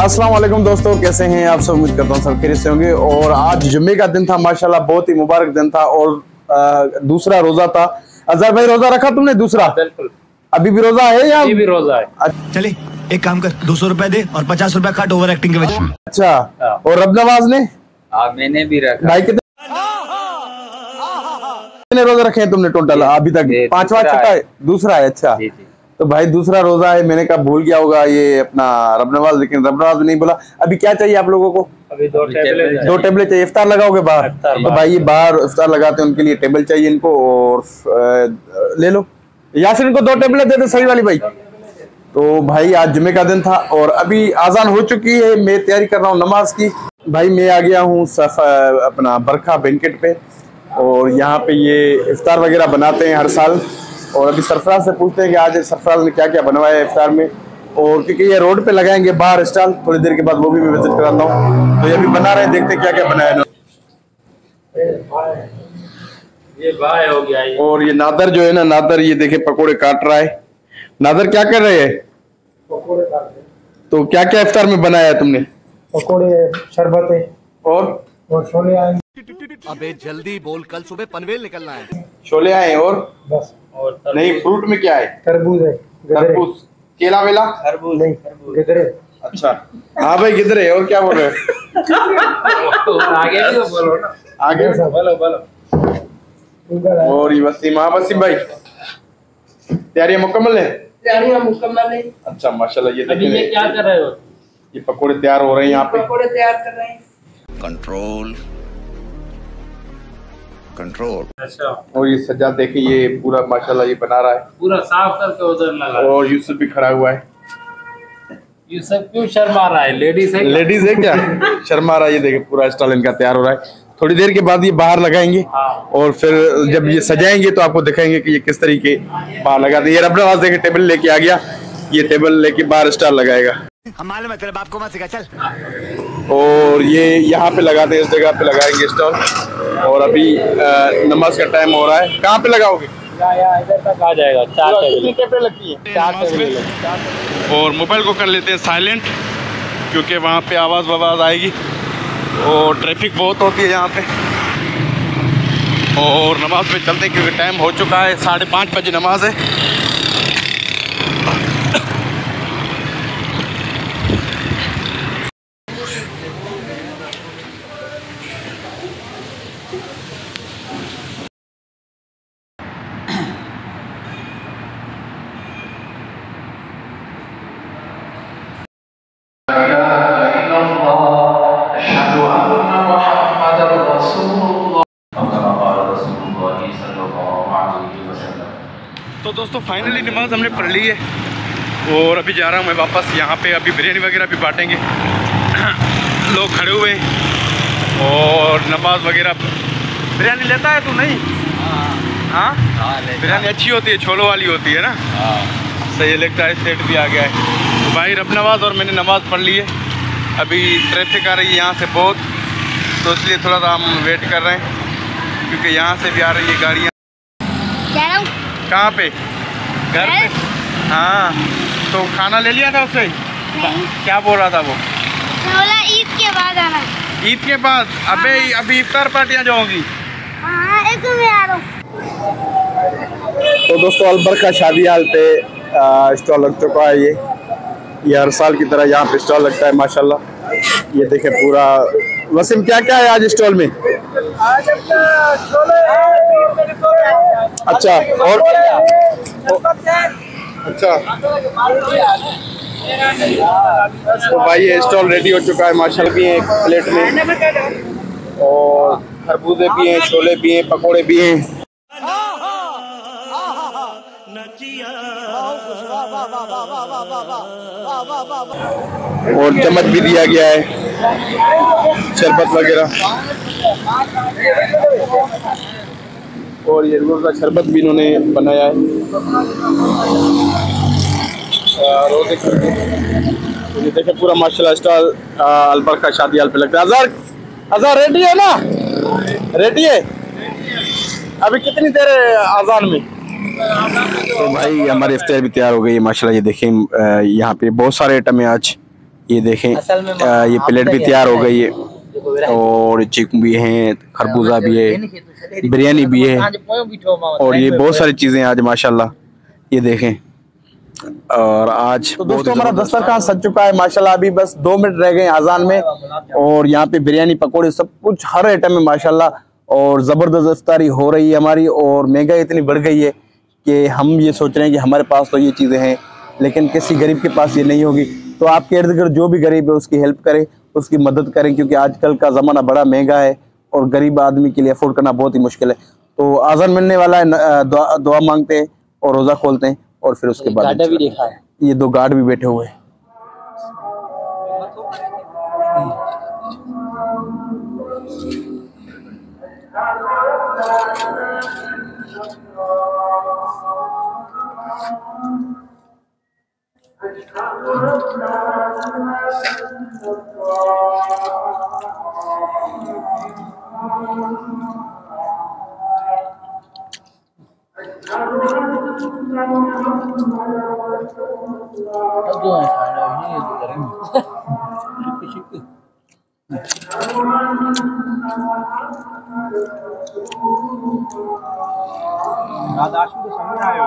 अस्सलाम वालेकुम दोस्तों, कैसे हैं आप सब? उम्मीद करता हूँ सब खैरियत से होंगे। और आज जुम्मे का दिन था, माशाल्लाह बहुत ही मुबारक दिन था और दूसरा रोजा था। अजहर भाई, रोजा रखा तुमने दूसरा? बिल्कुल। अभी भी रोजा है या? अभी भी रोजा है। चले एक काम कर, 200 रुपए दे और 50 रुपए काट ओवर एक्टिंग के वजह। अच्छा, और रब नवाज ने? मैंने भी रखा। भाई कितने रोजा रखे हैं तुमने टोटल अभी तक? पांचवा छठा है? दूसरा है। अच्छा, तो भाई दूसरा रोजा है। मैंने कहा भूल गया होगा ये अपना रब नवाज, लेकिन रब नवाज नहीं बोला। अभी क्या चाहिए आप लोगों को? अभी दो टेबलें चाहिए। इफ्तार लगाओगे बाहर? तो भाई ये बाहर इफ्तार लगाते हैं, उनके लिए टेबल चाहिए इनको। और ले लो यासिर, इनको 2 टेबलें दे दो सही वाली भाई। तो भाई आज जुम्मे का दिन था और अभी आजान हो चुकी है। मैं तैयारी कर रहा हूँ नमाज की। भाई मैं आ गया हूँ अपना बरखा बैंकेट पे, और यहाँ पे ये इफ्तार वगैरह बनाते हैं हर साल। और अभी सरफराज से पूछते हैं कि आज सरफराज ने क्या क्या बनवाया है इफ्तार में। और क्योंकि ये रोड पे लगाएंगे बाहर स्टॉल, थोड़ी देर के बाद वो भी मैं विजिट कराता हूँ। तो ये अभी बना रहे हैं, देखते हैं क्या क्या बनाया है। ये भाई हो गया ये। और ये नादर जो है ना, नादर ये देखे पकोड़े काट रहा है। नादर क्या कर रहे हैं? पकोड़े काट रहे। तो क्या क्या इफ्तार में बनाया है तुमने? पकोड़े, शरबत है और छोले आए। अबे जल्दी बोल, कल सुबह पनवेल निकलना है। छोले आए और बस। और नहीं, फ्रूट में क्या है? तरबूज है, तरबूज, केला वेला? तरबूज नहीं, गजरे। अच्छा, हाँ भाई गिदरे। और क्या बोल रहे हैं? आगे भी तो बोलो ना। आगे बोलो। और ये वसीम। हाँ वसीम भाई, तैयारियां मुकम्मल है? तैयारियां मुकम्मल है। अच्छा माशाल्लाह। ये अभी ये क्या कर रहे हो? ये पकोड़े तैयार हो रहे हैं यहाँ पे। पकोड़े तैयार कर रहे हैं। Control control. अच्छा, और ये सज्जाद देखिए, ये पूरा माशाल्लाह ये बना रहा है, पूरा साफ करके उधर लगा। और यूसुफ भी खड़ा हुआ है। ये सब क्यों शर्मा रहा है? लेडीज है? लेडीज है क्या? शर्मा रहा है। ये देखिए पूरा स्टॉल इनका तैयार हो रहा है। थोड़ी देर के बाद ये बाहर लगाएंगे। हाँ। और फिर जब ये सजाएंगे तो आपको दिखाएंगे कि ये किस तरीके बाहर लगाते हैं। ये रब नवाज देखे टेबल लेके आ गया, ये टेबल लेके बाहर स्टॉल लगाएगा। हम मालूम है तेरे बाप को मत सिखा, चल। और ये यहाँ पे लगाते हैं, इस जगह पे लगाएंगे स्टॉल। और अभी नमाज का टाइम हो रहा है। कहाँ पे लगाओगे? इधर तक आ जाएगा। 4 टेबल लगती है? 4 टेबल। और मोबाइल को कर लेते हैं साइलेंट, क्योंकि वहाँ पे आवाज़ ववाज़ आएगी और ट्रैफिक बहुत होती है यहाँ पे। और नमाज पे चलते हैं क्योंकि टाइम हो चुका है, 5:30 बजे नमाज है। तो दोस्तों फाइनली नमाज हमने पढ़ ली है और अभी जा रहा हूँ मैं वापस। यहाँ पे अभी बिरयानी वगैरह भी बांटेंगे। लोग खड़े हुए हैं और नमाज वगैरह। बिरयानी लेता है तू? नहीं? हाँ, बिरयानी अच्छी होती है, छोलों वाली होती है ना। सही लगता है। सेट भी आ गया है। तो भाई रब नवाज और मैंने नमाज पढ़ ली है। अभी ट्रैफिक आ रही है यहाँ से बहुत, तो इसलिए थोड़ा सा हम वेट कर रहे हैं, क्योंकि यहाँ से भी आ रही है गाड़ियाँ। कहाँ पे? घर पे? हाँ। तो खाना ले लिया था उससे? क्या बोल रहा था वो? बोला ईद के बाद आना। ईद के बाद? अभी इफ्तार पार्टियाँ जो होंगी। हाँ, एक में आ रहा हूँ। तो दोस्तों अलबरखा शादी हाल पे स्टॉल लग चुका है। ये हर साल की तरह यहाँ पे स्टॉल लगता है माशाल्लाह। ये देखें पूरा। वसीम क्या क्या है आज स्टॉल में? अच्छा, और अच्छा। तो भाई ये स्टॉल रेडी हो चुका है माशाल्लाह। भी है एक प्लेट में, और खरबूजे भी हैं, छोले भी हैं, पकोड़े भी हैं। और चम्मच भी दिया गया है, शरबत वगैरह। और ये रोज़ का शरबत भी इन्होंने बनाया है। रोज़े तो ये देखें पूरा माशाल्लाह स्टॉल अलबरखा शादी हाल पे लगता है। अज़हर रेडी है ना? रेडी है? अभी कितनी देर है आज़ान में? तो भाई हमारी इफ्तार भी तैयार हो गई है माशाल्लाह। ये देखें यहाँ पे बहुत सारे आइटम है आज। ये देखें, ये प्लेट भी तैयार हो गई है और चिकन भी है, खरबूजा भी है, बिरयानी भी है और ये बहुत सारी चीजें आज माशाल्लाह। ये देखें, और आज तो दोस्तों हमारा दस्तरखान सज चुका है माशाल्लाह। अभी बस 2 मिनट रह गए अजान में और यहाँ पे बिरयानी पकौड़े सब कुछ हर आइटम में माशाल्लाह और जबरदस्त इफ्तारी हो रही है हमारी। और महंगाई इतनी बढ़ गई है कि हम ये सोच रहे हैं कि हमारे पास तो ये चीजें हैं लेकिन किसी गरीब के पास ये नहीं होगी। तो आपके इर्द गिर्द जो भी गरीब है उसकी हेल्प करें, उसकी मदद करें, क्योंकि आजकल का ज़माना बड़ा महंगा है और गरीब आदमी के लिए अफोर्ड करना बहुत ही मुश्किल है। तो आज़ान मिलने वाला है, दुआ मांगते हैं और रोज़ा खोलते हैं और फिर उसके बाद भी देखा है, ये 2 गार्ड भी बैठे हुए हैं। आए